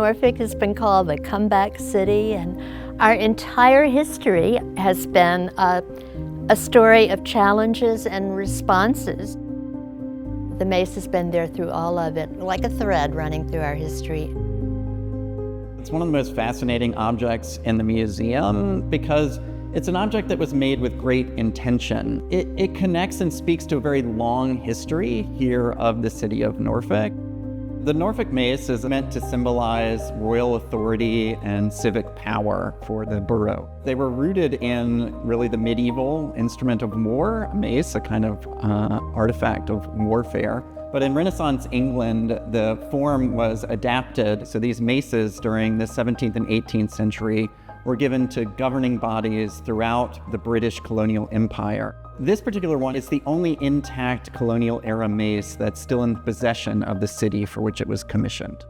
Norfolk has been called the comeback city, and our entire history has been a story of challenges and responses. The mace has been there through all of it, like a thread running through our history. It's one of the most fascinating objects in the museum because it's an object that was made with great intention. It connects and speaks to a very long history here of the city of Norfolk. The Norfolk Mace is meant to symbolize royal authority and civic power for the borough. They were rooted in really the medieval instrument of war, a mace, a kind of artifact of warfare. But in Renaissance England, the form was adapted. So these maces during the 17th and 18th century were given to governing bodies throughout the British colonial empire. This particular one is the only intact colonial era mace that's still in possession of the city for which it was commissioned.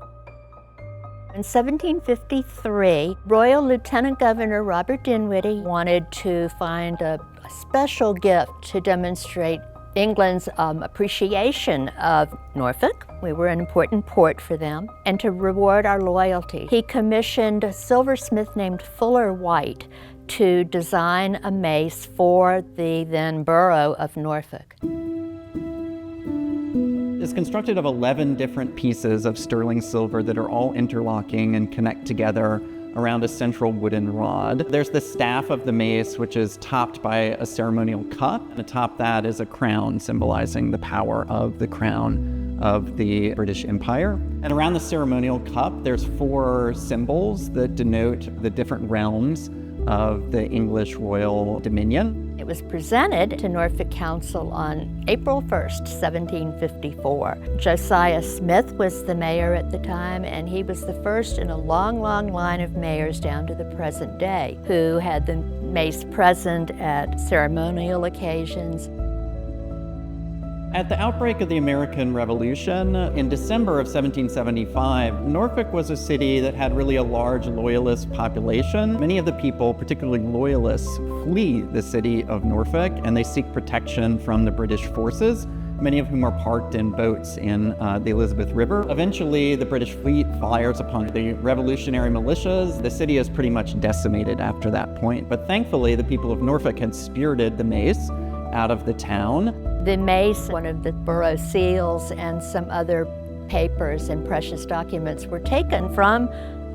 In 1753, Royal Lieutenant Governor Robert Dinwiddie wanted to find a special gift to demonstrate England's appreciation of Norfolk. We were an important port for them, and to reward our loyalty. He commissioned a silversmith named Fuller White to design a mace for the then borough of Norfolk. It's constructed of 11 different pieces of sterling silver that are all interlocking and connect together around a central wooden rod. There's the staff of the mace, which is topped by a ceremonial cup, and atop that is a crown symbolizing the power of the crown of the British Empire. And around the ceremonial cup, there's 4 symbols that denote the different realms of the English royal dominion. It was presented to Norfolk Council on April 1st, 1754. Josiah Smith was the mayor at the time, and he was the first in a long, long line of mayors down to the present day who had the mace present at ceremonial occasions. At the outbreak of the American Revolution, in December of 1775, Norfolk was a city that had really a large loyalist population. Many of the people, particularly loyalists, flee the city of Norfolk and they seek protection from the British forces, many of whom are parked in boats in the Elizabeth River. Eventually, the British fleet fires upon the revolutionary militias. The city is pretty much decimated after that point, but thankfully, the people of Norfolk had spirited the mace out of the town. The mace, one of the borough seals, and some other papers and precious documents were taken from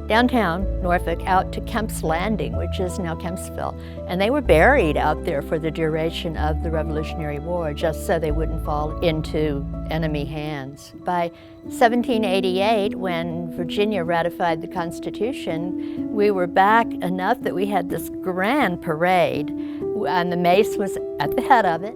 downtown Norfolk out to Kemp's Landing, which is now Kempsville. And they were buried out there for the duration of the Revolutionary War, just so they wouldn't fall into enemy hands. By 1788, when Virginia ratified the Constitution, we were back enough that we had this grand parade, and the mace was at the head of it.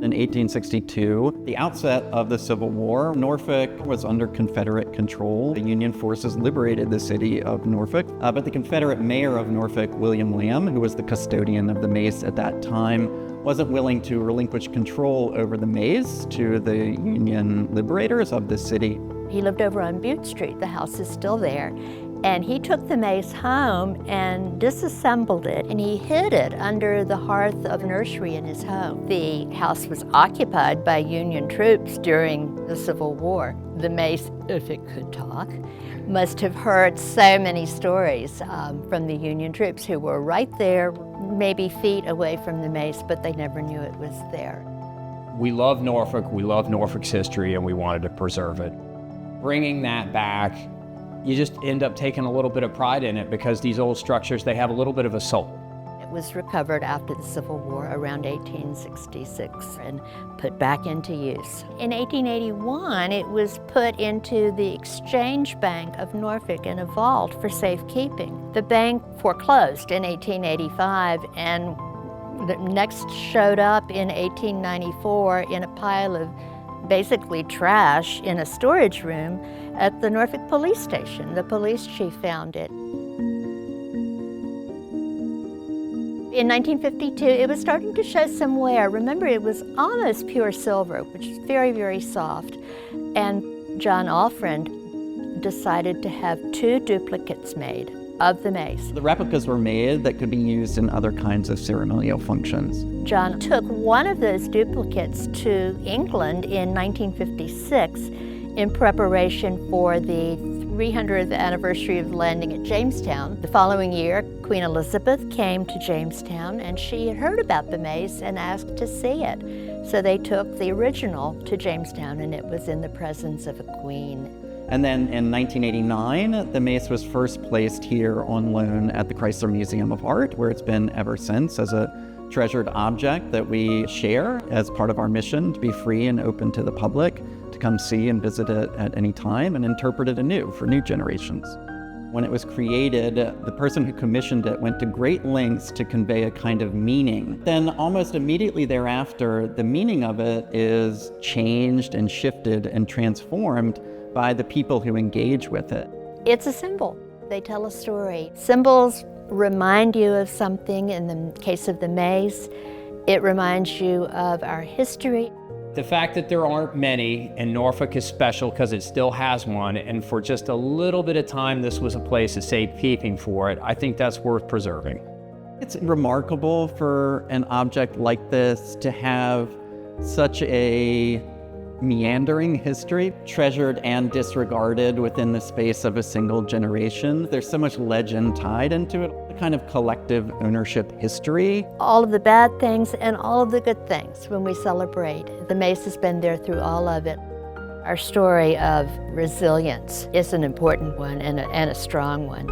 In 1862, the outset of the Civil War, Norfolk was under Confederate control. The Union forces liberated the city of Norfolk, but the Confederate mayor of Norfolk, William Lamb, who was the custodian of the mace at that time, wasn't willing to relinquish control over the mace to the Union liberators of the city. He lived over on Butte Street. The house is still there. And he took the mace home and disassembled it, and he hid it under the hearth of a nursery in his home. The house was occupied by Union troops during the Civil War. The mace, if it could talk, must have heard so many stories from the Union troops who were right there, maybe feet away from the mace, but they never knew it was there. We love Norfolk, we love Norfolk's history, and we wanted to preserve it. Bringing that back, you just end up taking a little bit of pride in it because these old structures, they have a little bit of a soul. It was recovered after the Civil War around 1866 and put back into use. In 1881, it was put into the Exchange Bank of Norfolk in a vault for safekeeping. The bank foreclosed in 1885 and next showed up in 1894 in a pile of basically trash in a storage room at the Norfolk Police Station. The police chief found it. In 1952, it was starting to show some wear. Remember, it was almost pure silver, which is very, very soft. And John Alfred decided to have 2 duplicates made of the mace. The replicas were made that could be used in other kinds of ceremonial functions. John took one of those duplicates to England in 1956 in preparation for the 300th anniversary of the landing at Jamestown. The following year, Queen Elizabeth came to Jamestown and she had heard about the mace and asked to see it. So they took the original to Jamestown and it was in the presence of a queen. And then in 1989, the mace was first placed here on loan at the Chrysler Museum of Art, where it's been ever since as a treasured object that we share as part of our mission to be free and open to the public, to come see and visit it at any time and interpret it anew for new generations. When it was created, the person who commissioned it went to great lengths to convey a kind of meaning. Then almost immediately thereafter, the meaning of it is changed and shifted and transformed by the people who engage with it. It's a symbol. They tell a story. Symbols remind you of something. In the case of the mace, it reminds you of our history. The fact that there aren't many, and Norfolk is special because it still has one, and for just a little bit of time this was a place of safekeeping for it, I think that's worth preserving. It's remarkable for an object like this to have such a meandering history, treasured and disregarded within the space of a single generation. There's so much legend tied into it, a kind of collective ownership history. All of the bad things and all of the good things when we celebrate. The mace has been there through all of it. Our story of resilience is an important one and a strong one.